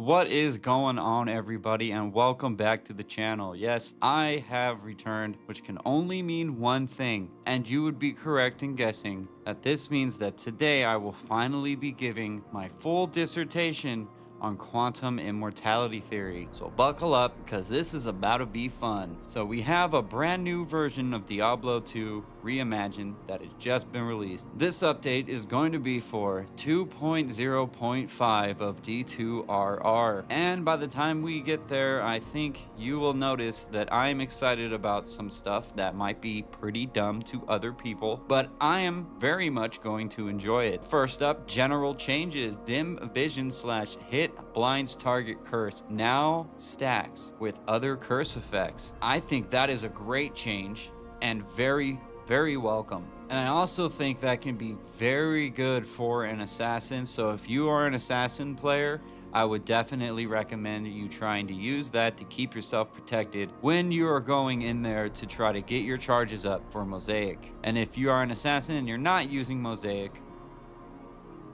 What is going on, everybody, and welcome back to the channel. Yes, I have returned, which can only mean one thing, and you would be correct in guessing that this means that today I will finally be giving my full dissertation on quantum immortality theory. So buckle up, because this is about to be fun. So we have a brand new version of Diablo 2 Reimagined that has just been released. This update is going to be for 2.0.5 of D2RR. And by the time we get there, I think you will notice that I'm excited about some stuff that might be pretty dumb to other people, but I am very much going to enjoy it. First up, general changes. Dim vision slash hit blinds target curse now stacks with other curse effects. I think that is a great change and very welcome. And I also think that can be very good for an assassin. So if you are an assassin player, I would definitely recommend you trying to use that to keep yourself protected when you are going in there to try to get your charges up for Mosaic. And if you are an assassin and you're not using Mosaic,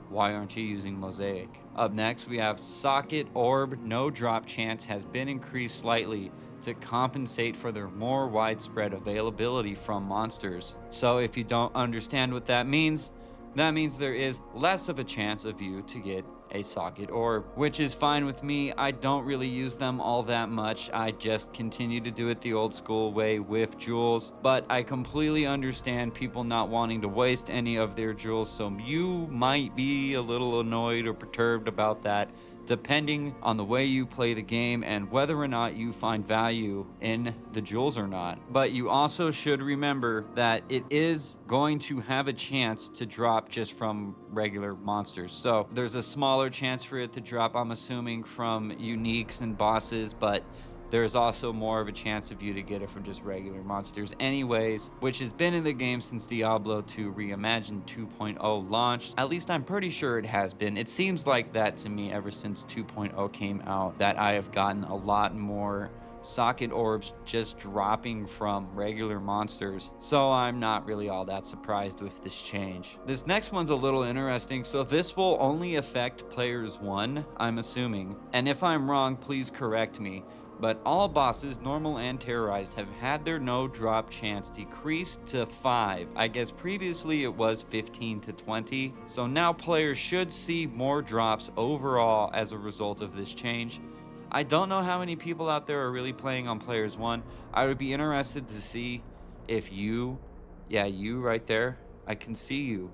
why aren't you using Mosaic? Up next, we have Socket Orb no drop chance has been increased slightly to compensate for their more widespread availability from monsters. So if you don't understand what that means there is less of a chance of you to get a socket orb, which is fine with me. I don't really use them all that much. I just continue to do it the old school way with jewels, but I completely understand people not wanting to waste any of their jewels, so you might be a little annoyed or perturbed about that, depending on the way you play the game and whether or not you find value in the jewels or not. But you also should remember that it is going to have a chance to drop just from regular monsters. So there's a smaller chance for it to drop, I'm assuming, from uniques and bosses, but there's also more of a chance of you to get it from just regular monsters anyways, which has been in the game since Diablo 2 Reimagined 2.0 launched. At least I'm pretty sure it has been. It seems like that to me ever since 2.0 came out, that I have gotten a lot more socket orbs just dropping from regular monsters, so I'm not really all that surprised with this change. This next one's a little interesting. So this will only affect players 1, I'm assuming, and if I'm wrong, please correct me, but all bosses, normal and terrorized, have had their no drop chance decreased to 5. I guess previously it was 15 to 20, so now players should see more drops overall as a result of this change. I don't know how many people out there are really playing on players 1. I would be interested to see if you right there, I can see you,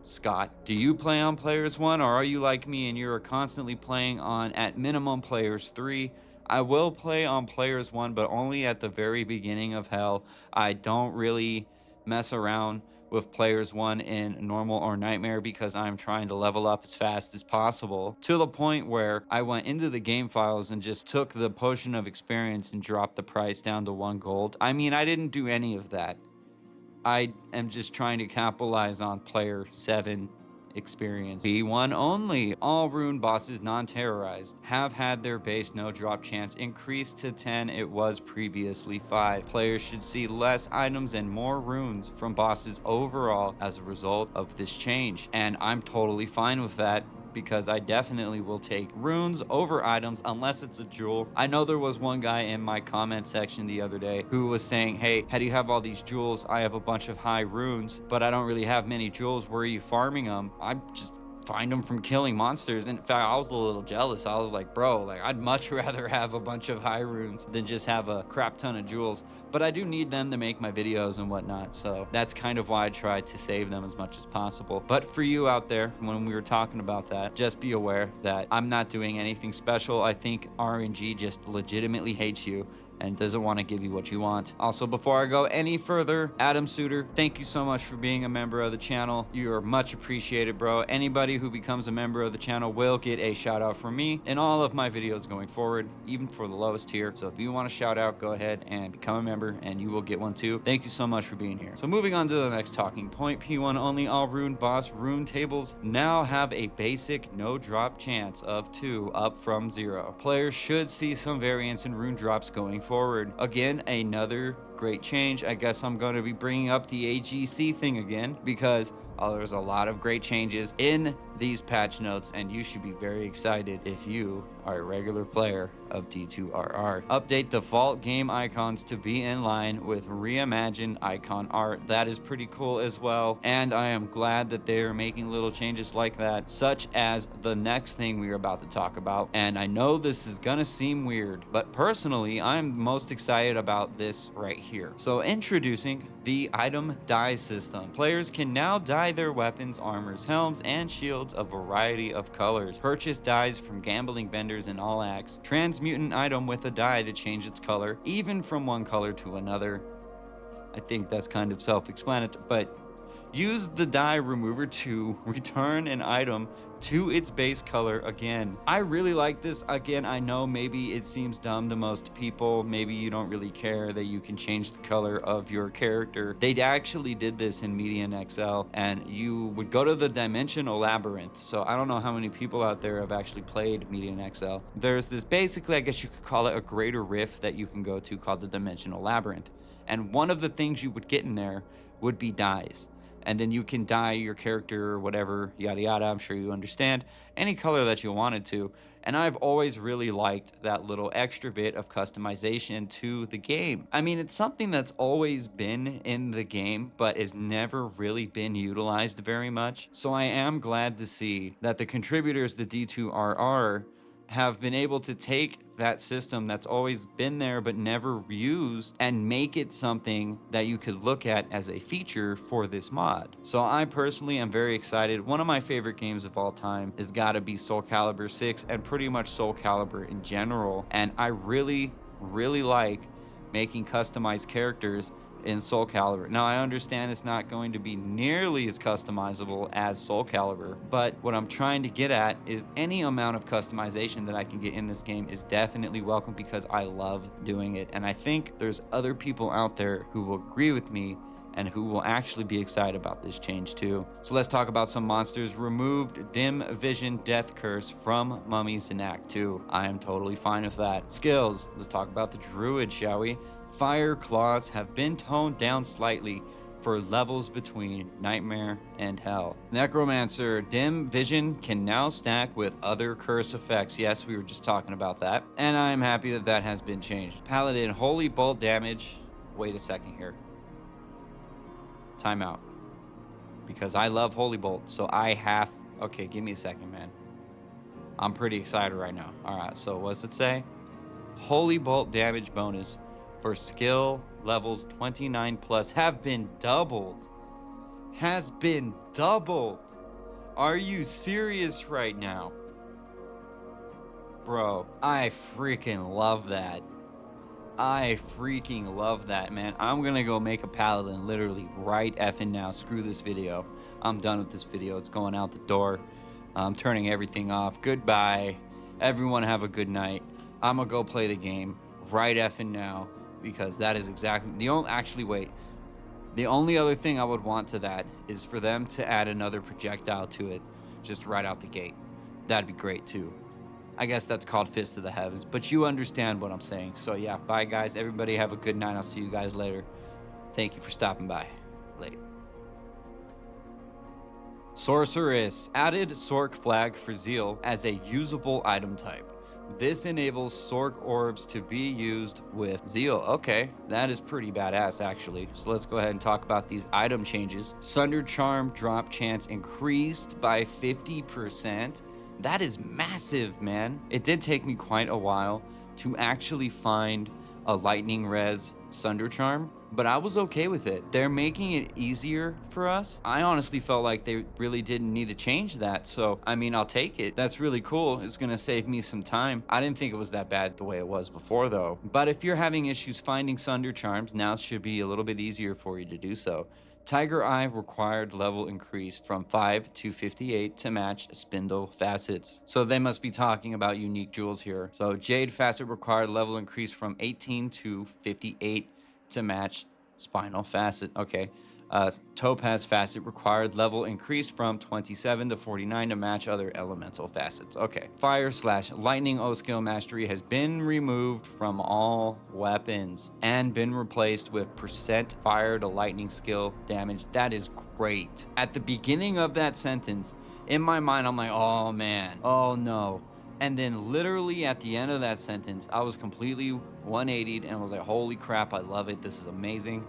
Scott. Do you play on players 1, or are you like me and you're constantly playing on, at minimum, players 3? I will play on players 1, but only at the very beginning of hell. I don't really mess around with players 1 in normal or nightmare because I'm trying to level up as fast as possible, to the point where I went into the game files and just took the potion of experience and dropped the price down to 1 gold. I mean, I didn't do any of that. I am just trying to capitalize on player 7 experience. B1 only. All rune bosses non-terrorized have had their base no drop chance increased to 10. It was previously 5. Players should see less items and more runes from bosses overall as a result of this change, and I'm totally fine with that, because I definitely will take runes over items unless it's a jewel. I know there was one guy in my comment section the other day who was saying, hey, how do you have all these jewels? I have a bunch of high runes, but I don't really have many jewels. Where are you farming them? I just find them from killing monsters. In fact, I was a little jealous. I was like, bro, like, I'd much rather have a bunch of high runes than just have a crap ton of jewels. But I do need them to make my videos and whatnot, so that's kind of why I try to save them as much as possible. But for you out there, when we were talking about that, just be aware that I'm not doing anything special. I think RNG just legitimately hates you and doesn't want to give you what you want. Also, before I go any further, Adam Suter, thank you so much for being a member of the channel. You are much appreciated, bro. Anybody who becomes a member of the channel will get a shout out from me in all of my videos going forward, even for the lowest tier. So if you want a shout out, go ahead and become a member and you will get one too. Thank you so much for being here. So moving on to the next talking point, P1 only. All rune boss rune tables now have a basic no drop chance of 2, up from 0. Players should see some variance in rune drops going forward. Again, another great change. I guess I'm going to be bringing up the AGC thing again, because There's a lot of great changes in these patch notes, and you should be very excited if you are a regular player of D2RR. Update default game icons to be in line with reimagined icon art. That is pretty cool as well, and I am glad that they're making little changes like that, such as the next thing we are about to talk about. And I know this is gonna seem weird, but personally, I'm most excited about this right here. So introducing the item dye system. Players can now dye their weapons, armors, helms, and shields a variety of colors. Purchase dyes from gambling vendors in all acts. Transmute an item with a dye to change its color, even from one color to another. I think that's kind of self-explanatory, but use the dye remover to return an item to its base color again. I really like this. Again, I know maybe it seems dumb to most people. Maybe you don't really care that you can change the color of your character. They actually did this in Median XL, and you would go to the Dimensional Labyrinth. So I don't know how many people out there have actually played Median XL. There's this, basically, I guess you could call it a greater rift that you can go to called the Dimensional Labyrinth. And one of the things you would get in there would be dyes. And then you can dye your character or whatever, yada yada, I'm sure you understand, any color that you wanted to. And I've always really liked that little extra bit of customization to the game. I mean, it's something that's always been in the game, but has never really been utilized very much. So I am glad to see that the contributors to D2RR have been able to take that system that's always been there but never used and make it something that you could look at as a feature for this mod. So I personally am very excited. One of my favorite games of all time has got to be Soul Calibur 6 and pretty much Soul Calibur in general. And I really like making customized characters in Soul Calibur. Now, I understand it's not going to be nearly as customizable as Soul Calibur, but what I'm trying to get at is any amount of customization that I can get in this game is definitely welcome, because I love doing it. And I think there's other people out there who will agree with me and who will actually be excited about this change too. So let's talk about some monsters. Removed dim vision death curse from mummies in Act 2. I am totally fine with that. Skills. Let's talk about the druid, shall we? Fire claws have been toned down slightly for levels between Nightmare and Hell. Necromancer, dim vision can now stack with other curse effects. Yes, we were just talking about that. And I'm happy that that has been changed. Paladin, holy bolt damage. Wait a second here. Time out. Because I love holy bolt, so I have... Okay, give me a second, man. I'm pretty excited right now. All right, so what's it say? Holy bolt damage bonus for skill levels 29 plus have been doubled. Has been doubled. Are you serious right now? Bro, I freaking love that. I freaking love that, man. I'm gonna go make a paladin literally right effing now. Screw this video. I'm done with this video. It's going out the door. I'm turning everything off. Goodbye. Everyone have a good night. I'm gonna go play the game right effing now, because that is exactly the only... Actually, wait. The only other thing I would want to that is for them to add another projectile to it, just right out the gate. That'd be great too. I guess that's called Fist of the Heavens, but you understand what I'm saying. So yeah, bye guys. Everybody have a good night. I'll see you guys later. Thank you for stopping by. Late. Sorceress. Added Sorc flag for Zeal as a usable item type. This enables Sorc orbs to be used with Zeal. Okay, that is pretty badass actually. So let's go ahead and talk about these item changes. Sunder Charm drop chance increased by 50%. That is massive, man. It did take me quite a while to actually find a lightning res Sunder Charm, but I was okay with it. They're making it easier for us. I honestly felt like they really didn't need to change that, so I mean, I'll take it. That's really cool. It's gonna save me some time. I didn't think it was that bad the way it was before though. But if you're having issues finding Sunder Charms, now should be a little bit easier for you to do so. Tiger Eye required level increased from 5 to 58 to match spindle facets. So they must be talking about unique jewels here. So Jade facet required level increased from 18 to 58 to match spinal facet. Okay. Topaz facet required level increased from 27 to 49 to match other elemental facets. Okay. Fire/lightning O skill mastery has been removed from all weapons and been replaced with percent fire to lightning skill damage. That is great. At the beginning of that sentence, in my mind, I'm like, oh man, oh no. And then literally at the end of that sentence, I was completely 180'd and was like, holy crap, I love it. This is amazing.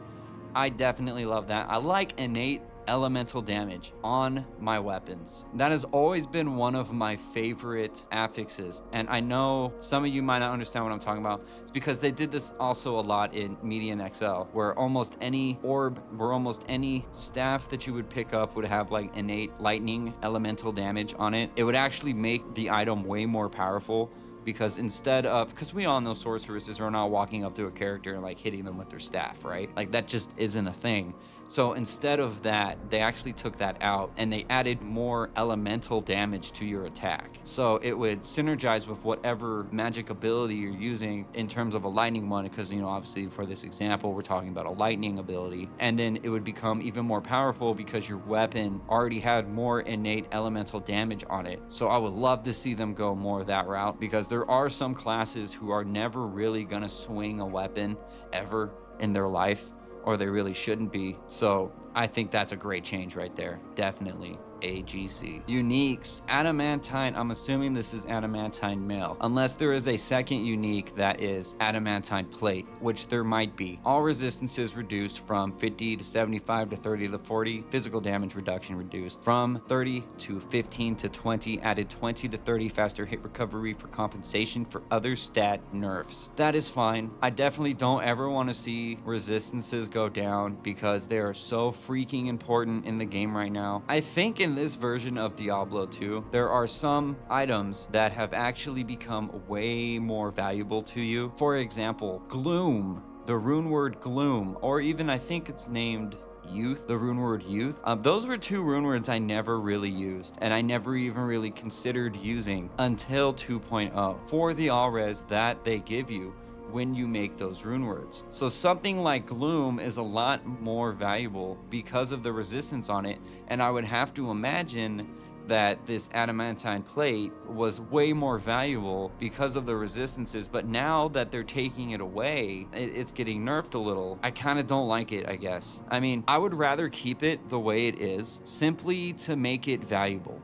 I definitely love that. I like innate elemental damage on my weapons. That has always been one of my favorite affixes. And I know some of you might not understand what I'm talking about. It's because they did this also a lot in Median XL, where almost any orb, where almost any staff that you would pick up would have like innate lightning elemental damage on it. It would actually make the item way more powerful. Because instead of, because we all know sorceresses are not walking up to a character and like hitting them with their staff, right? Like that just isn't a thing. So instead of that, they actually took that out and they added more elemental damage to your attack. So it would synergize with whatever magic ability you're using in terms of a lightning one, because, you know, obviously for this example, we're talking about a lightning ability. And then it would become even more powerful because your weapon already had more innate elemental damage on it. So I would love to see them go more that route, because there are some classes who are never really gonna swing a weapon ever in their life, or they really shouldn't be. So I think that's a great change right there. Definitely. AGC. Uniques. Adamantine. I'm assuming this is adamantine mail, unless there is a second unique that is adamantine plate, which there might be. All resistances reduced from 50 to 75 to 30 to 40. Physical damage reduction reduced from 30 to 15 to 20. Added 20 to 30 faster hit recovery for compensation for other stat nerfs. That is fine. I definitely don't ever want to see resistances go down, because they are so freaking important in the game right now. I think in this version of Diablo 2, there are some items that have actually become way more valuable to you. For example, Gloom, the rune word Gloom, or even I think it's named Youth, the rune word Youth. Those were two rune words I never really used, and I never even really considered using until 2.0 for the all res that they give you when you make those rune words. So something like Gloom is a lot more valuable because of the resistance on it, and I would have to imagine that this adamantine plate was way more valuable because of the resistances. But now that they're taking it away, it's getting nerfed a little. I kind of don't like it, I guess. I mean, I would rather keep it the way it is, simply to make it valuable,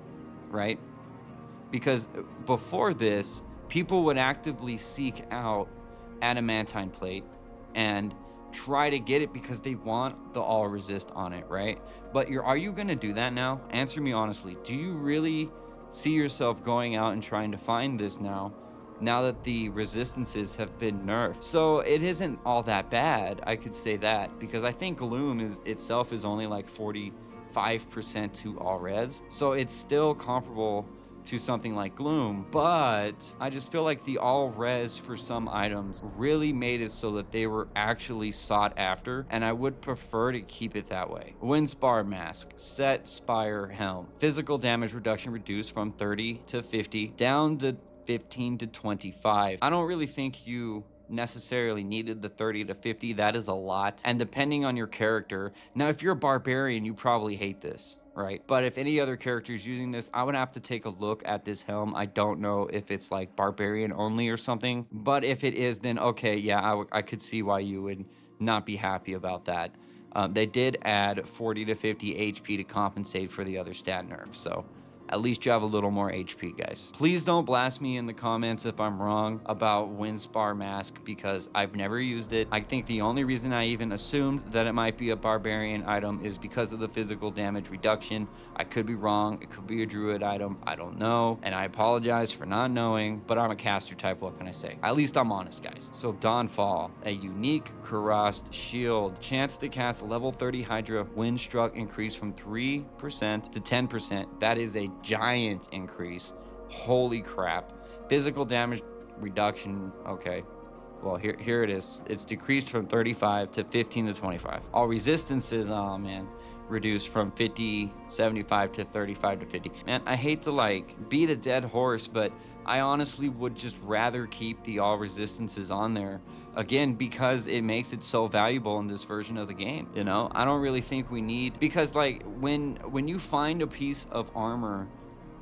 right? Because before this, people would actively seek out adamantine plate and try to get it because they want the all resist on it, right? But are you gonna do that now? Answer me honestly. Do you really see yourself going out and trying to find this now that the resistances have been nerfed? So it isn't all that bad, I could say that, because I think Gloom itself is only like 45% to all res, so it's still comparable to something like Gloom, but I just feel like the all res for some items really made it so that they were actually sought after, and I would prefer to keep it that way. Windspar mask, set spire helm. Physical damage reduction reduced from 30 to 50 down to 15 to 25. I don't really think you necessarily needed the 30 to 50. That is a lot, and depending on your character. Now, if you're a barbarian, you probably hate this, right? But if any other character is using this, I would have to take a look at this helm. I don't know if it's like barbarian only or something, but if it is, then okay, yeah, I could see why you would not be happy about that. They did add 40 to 50 HP to compensate for the other stat nerf, so at least you have a little more HP, guys. Please don't blast me in the comments if I'm wrong about Windspar Mask, because I've never used it. I think the only reason I even assumed that it might be a barbarian item is because of the physical damage reduction. I could be wrong. It could be a druid item. I don't know, and I apologize for not knowing, but I'm a caster type. What can I say? At least I'm honest, guys. So Dawnfall, a unique cuirassed shield. Chance to cast level 30 Hydra when struck increase from 3% to 10%. That is a giant increase. Holy crap. Physical damage reduction. Okay, well, here it is. It's decreased from 35 to 15 to 25. All resistances, oh man, reduced from 50 75 to 35 to 50. Man, I hate to like beat a dead horse, but I honestly would just rather keep the all resistances on there. Again, because it makes it so valuable in this version of the game. You know, I don't really think we need, because like when you find a piece of armor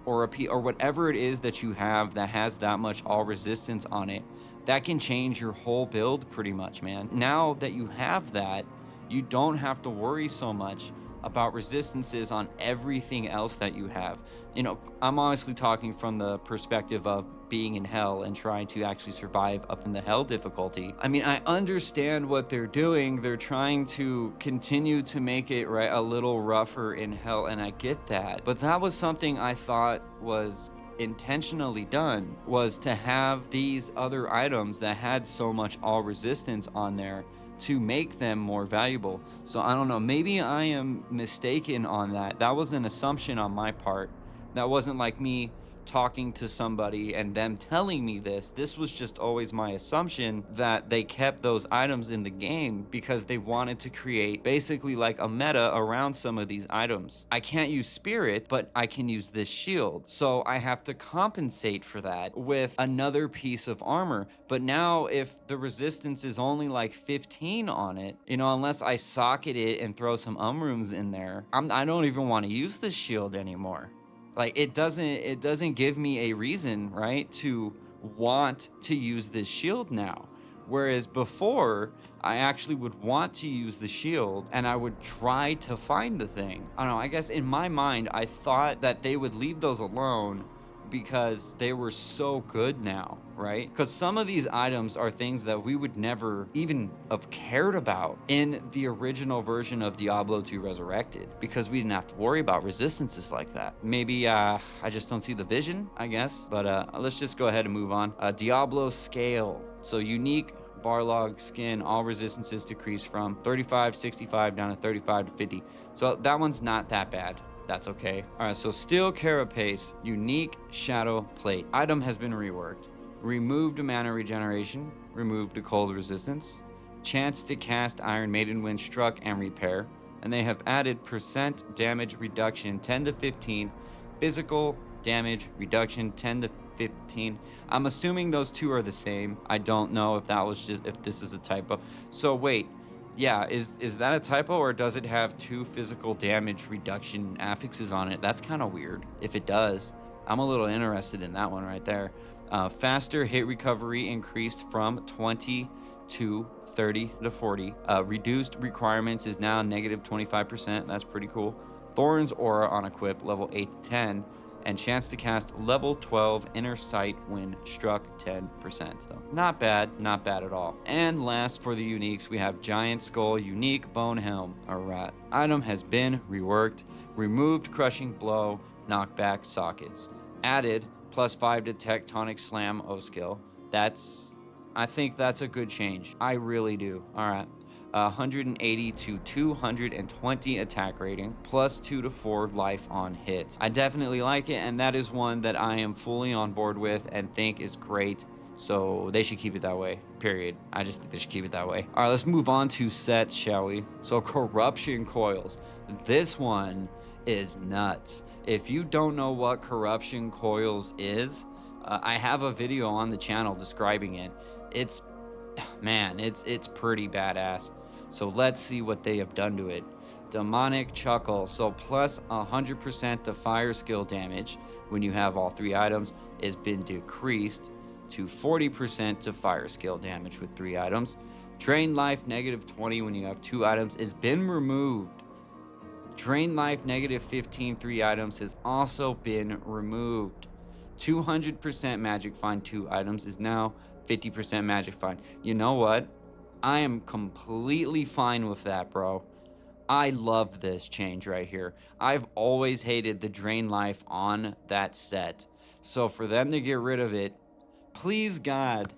or or whatever it is that you have that has that much all resistance on it, that can change your whole build pretty much, man. Now that you have that, you don't have to worry so much about resistances on everything else that you have. You know, I'm honestly talking from the perspective of being in hell and trying to actually survive up in the hell difficulty. I mean, I understand what they're doing. They're trying to continue to make it right a little rougher in hell, and I get that. But that was something I thought was intentionally done, was to have these other items that had so much all resistance on there to make them more valuable. So I don't know, maybe I am mistaken on that. That was an assumption on my part. That wasn't like me talking to somebody and them telling me this. This was just always my assumption that they kept those items in the game because they wanted to create basically like a meta around some of these items. I can't use spirit, but I can use this shield. So I have to compensate for that with another piece of armor. But now if the resistance is only like 15 on it, you know, unless I socket it and throw some rooms in there, I don't even want to use this shield anymore. Like it doesn't give me a reason, right, to want to use this shield now. Whereas before, I actually would want to use the shield and I would try to find the thing. I don't know, I guess in my mind, I thought that they would leave those alone because they were so good now, right? Because some of these items are things that we would never even have cared about in the original version of Diablo 2 Resurrected, because we didn't have to worry about resistances like that. Maybe I just don't see the vision, I guess. But let's just go ahead and move on. Diablo Scale. So unique Barlog skin, all resistances decrease from 35, 65 down to 35 to 50. So that one's not that bad. That's okay. All right, so Steel Carapace, unique Shadow Plate. Item has been reworked. Removed mana regeneration, removed a cold resistance, chance to cast Iron Maiden when struck and repair, and they have added percent damage reduction 10 to 15, physical damage reduction 10 to 15. I'm assuming those two are the same. I don't know if that was just, if this is a typo. So wait, yeah, is that a typo, or does it have 2 physical damage reduction affixes on it? That's kind of weird if it does. I'm a little interested in that one right there. Faster hit recovery increased from 20 to 30 to 40. Reduced requirements is now negative 25%. That's pretty cool. Thorn's Aura on equip, level 8 to 10. And chance to cast level 12 inner sight when struck 10%. So not bad at all. And last for the uniques, we have Giant Skull Unique Bone Helm. Alright, item has been reworked, removed Crushing Blow, knockback sockets, added +5 to Tectonic Slam O skill. I think that's a good change. I really do. Alright. 180 to 220 attack rating, +2 to 4 life on hit. I definitely like it, and that is one that I am fully on board with and think is great. So they should keep it that way, period. I just think they should keep it that way. All right, let's move on to sets, shall we? So Corruption Coils. This one is nuts. If you don't know what Corruption Coils is, I have a video on the channel describing it. It's pretty badass. So let's see what they have done to it. Demonic Chuckle. So plus 100% to fire skill damage when you have all 3 items has been decreased to 40% to fire skill damage with 3 items. Drain life -20 when you have 2 items has been removed. Drain life -15 3 items has also been removed. 200% magic find 2 items is now 50% magic find. You know what? I am completely fine with that, bro. I love this change right here. I've always hated the drain life on that set. So for them to get rid of it, please God,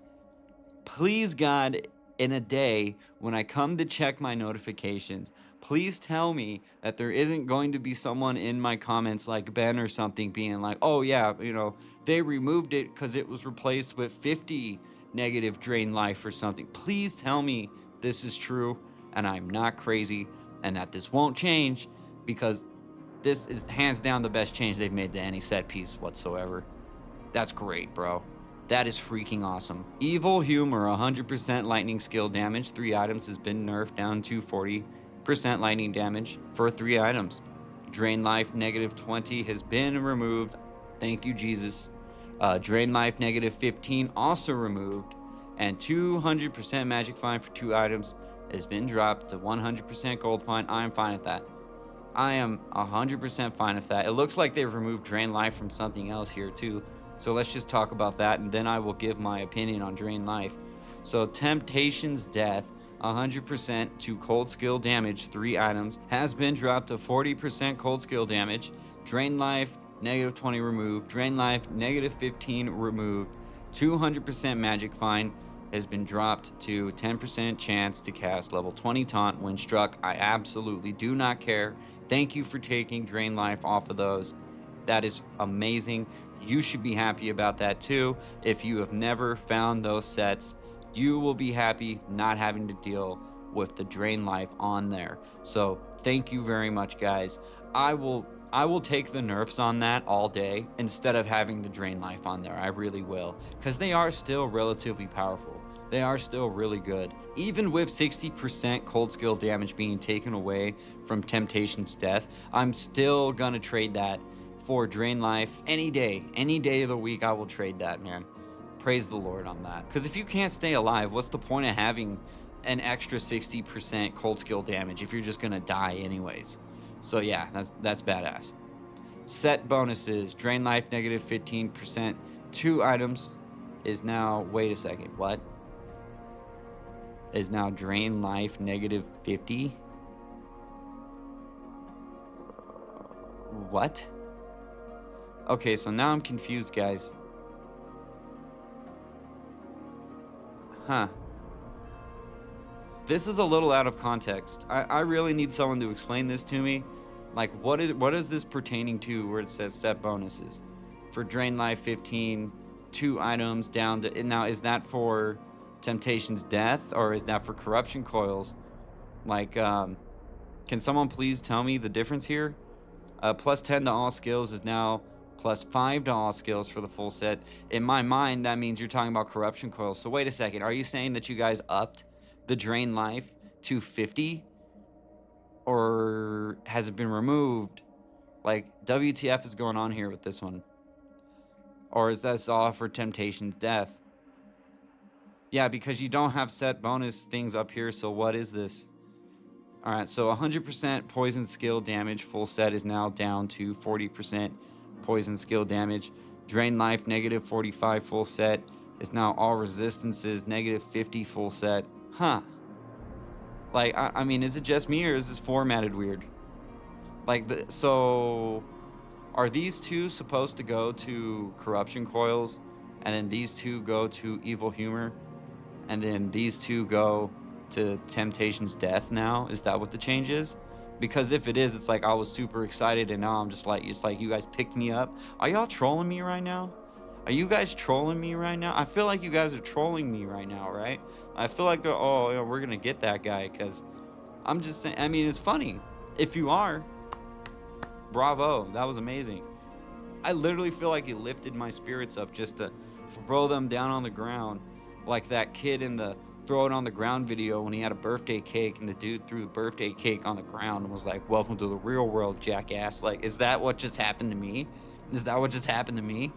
in a day when I come to check my notifications, please tell me that there isn't going to be someone in my comments like Ben or something being like, oh yeah, you know, they removed it because it was replaced with 50 negative drain life or something. Please tell me this is true and I'm not crazy and that this won't change, because this is hands down the best change they've made to any set piece whatsoever. That's great, bro. That is freaking awesome. Evil Humor, 100% lightning skill damage. 3 items has been nerfed down to 40% lightning damage for 3 items. Drain life, -20 has been removed. Thank you, Jesus. Drain life, -15 also removed. And 200% magic fine for 2 items has been dropped to 100% gold fine. I'm fine with that. I am 100% fine with that. It looks like they've removed drain life from something else here too. So let's just talk about that, and then I will give my opinion on drain life. So Temptation's Death, 100% to cold skill damage, 3 items, has been dropped to 40% cold skill damage. Drain life, -20 removed. Drain life, -15 removed. 200% magic fine has been dropped to 10% chance to cast level 20 taunt when struck. I absolutely do not care. Thank you for taking drain life off of those. That is amazing. You should be happy about that too. If you have never found those sets, you will be happy not having to deal with the drain life on there. So thank you very much, guys. I will take the nerfs on that all day instead of having the drain life on there. I really will, because they are still relatively powerful. They are still really good. Even with 60% cold skill damage being taken away from Temptation's Death, I'm still gonna trade that for drain life any day of the week. I will trade that, man. Praise the Lord on that. Because if you can't stay alive, what's the point of having an extra 60% cold skill damage if you're just gonna die anyways? So yeah, that's badass. Set bonuses: drain life, -15%. 2 items is now, wait a second, what? Is now drain life -50? What? Okay, so now I'm confused, guys. Huh. This is a little out of context. I really need someone to explain this to me. Like, what is this pertaining to where it says set bonuses? For drain life 15, 2 items down to... Now, is that for Temptation's Death, or is that for corruption coils? Like, can someone please tell me the difference here? +10 to all skills is now +5 to all skills for the full set. In my mind, that means you're talking about corruption coils. So wait a second, are you saying that you guys upped the drain life to 50? Or has it been removed? Like, WTF is going on here with this one? Or is this all for Temptation's Death? Yeah, because you don't have set bonus things up here, so what is this? Alright, so 100% poison skill damage full set is now down to 40% poison skill damage. Drain life, -45 full set is now all resistances, -50 full set. Huh. Like, I mean, is it just me, or is this formatted weird? Like, so are these two supposed to go to corruption coils, and then these two go to evil humor, and then these two go to Temptation's Death now? Is that what the change is? Because if it is, it's like I was super excited, and now I'm just like, it's like you guys picked me up. Are y'all trolling me right now? Are you guys trolling me right now? I feel like you guys are trolling me right now, right? I feel like, oh, you know, we're gonna get that guy, because I'm just saying, I mean, it's funny. If you are, bravo, that was amazing. I literally feel like it lifted my spirits up just to throw them down on the ground, like that kid in the throw it on the ground video when he had a birthday cake, and the dude threw the birthday cake on the ground and was like, welcome to the real world, jackass. Like, is that what just happened to me? Is that what just happened to me?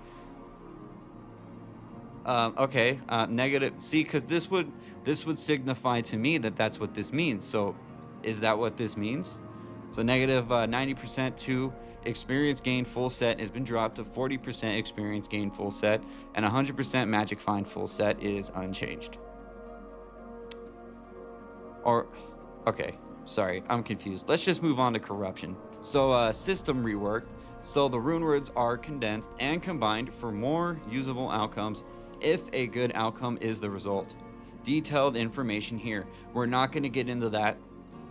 Okay, negative. See, because this would signify to me that that's what this means. So is that what this means? So negative 90% to experience gain full set has been dropped to 40% experience gain full set, and 100% magic find full set is unchanged. Or, okay, sorry, I'm confused. Let's just move on to corruption. So system reworked. So the rune words are condensed and combined for more usable outcomes if a good outcome is the result. Detailed information here. We're not going to get into that.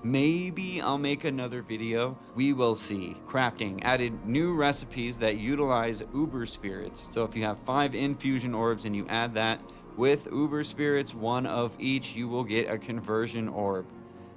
Maybe I'll make another video. We will see. Crafting. Added new recipes that utilize Uber Spirits. So if you have 5 infusion orbs and you add that with Uber Spirits, 1 of each, you will get a conversion orb.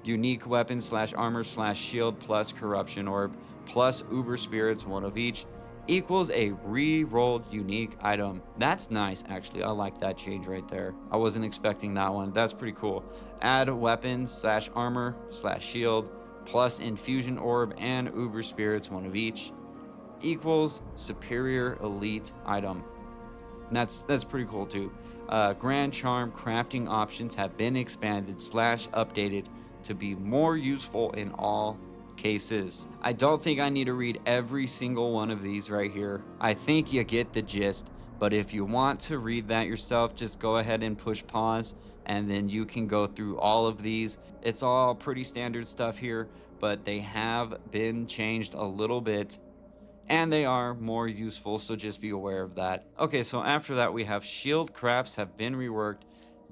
Unique weapon / armor / shield plus corruption orb plus Uber Spirits, 1 of each. equals a re-rolled unique item. That's nice, actually. I like that change right there. I wasn't expecting that one. That's pretty cool. Add weapons / armor / shield plus infusion orb and uber spirits, one of each, equals superior elite item. And that's pretty cool too. Grand Charm crafting options have been expanded / updated to be more useful in all cases. I don't think I need to read every single one of these right here. I think you get the gist, but if you want to read that yourself, just go ahead and push pause and then you can go through all of these. It's all pretty standard stuff here, but they have been changed a little bit and they are more useful, so just be aware of that. Okay, so after that we have shield crafts have been reworked,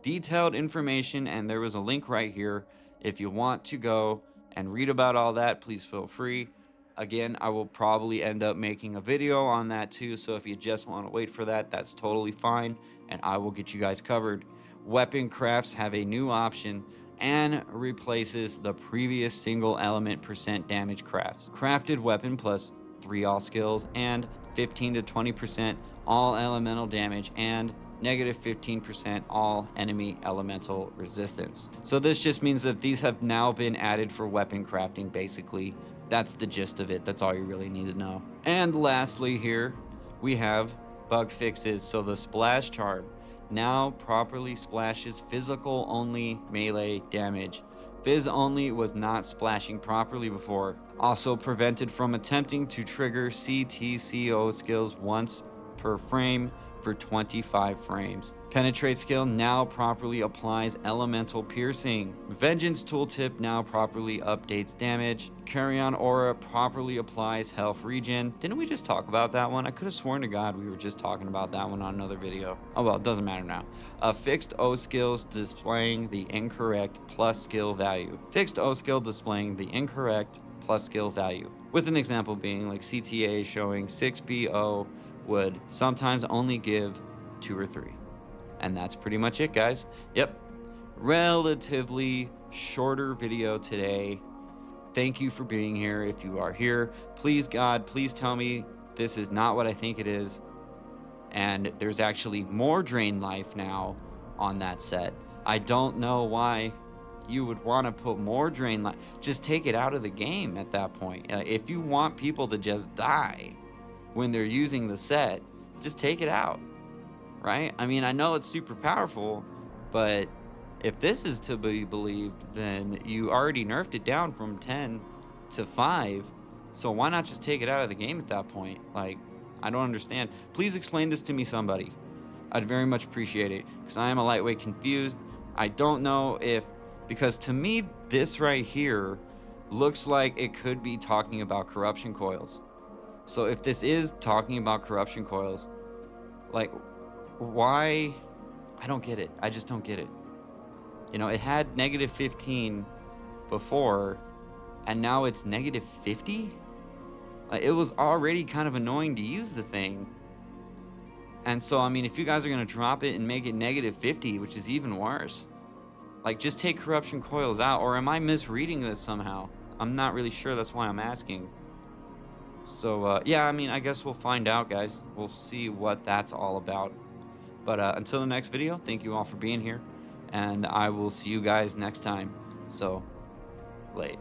detailed information, and there was a link right here. If you want to go and read about all that, please feel free. Again, I will probably end up making a video on that too, so if you just want to wait for that, that's totally fine, and I will get you guys covered. Weapon crafts have a new option and replaces the previous single element % damage crafts. Crafted weapon plus 3 all skills and 15 to 20% all elemental damage and negative 15% all enemy elemental resistance. So this just means that these have now been added for weapon crafting, basically. That's the gist of it. That's all you really need to know. And lastly here, we have bug fixes. So the splash charm now properly splashes physical only melee damage. Fizz only was not splashing properly before. Also prevented from attempting to trigger CTCO skills once per frame for 25 frames. Penetrate skill now properly applies elemental piercing. Vengeance tooltip now properly updates damage. Carry-on aura properly applies health regen. Didn't we just talk about that one? I could have sworn to God we were just talking about that one on another video. Oh well, it doesn't matter now. Fixed O skills displaying the incorrect plus skill value. Fixed O skill displaying the incorrect plus skill value. With an example being like CTA showing 6BO would sometimes only give 2 or 3. And that's pretty much it, guys. Yep, relatively shorter video today. Thank you for being here. If you are here, please God, please tell me this is not what I think it is, and there's actually more drain life now on that set. I don't know why you would want to put more drain life. Just take it out of the game at that point. If you want people to just die when they're using the set, just take it out, right? I mean, I know it's super powerful, but if this is to be believed, then you already nerfed it down from 10 to 5, so why not just take it out of the game at that point? Like, I don't understand. Please explain this to me, somebody. I'd very much appreciate it, because I am a lightweight confused. I don't know if, because to me, this right here looks like it could be talking about corruption coils. So if this is talking about corruption coils, like, why? I don't get it. I just don't get it. You know, it had negative 15 before, and now it's negative 50? Like, it was already kind of annoying to use the thing. And so, I mean, if you guys are going to drop it and make it negative 50, which is even worse, like, just take corruption coils out. Or am I misreading this somehow? I'm not really sure. That's why I'm asking. So, yeah, I mean, I guess we'll find out, guys. We'll see what that's all about. But until the next video, thank you all for being here. And I will see you guys next time. So, late.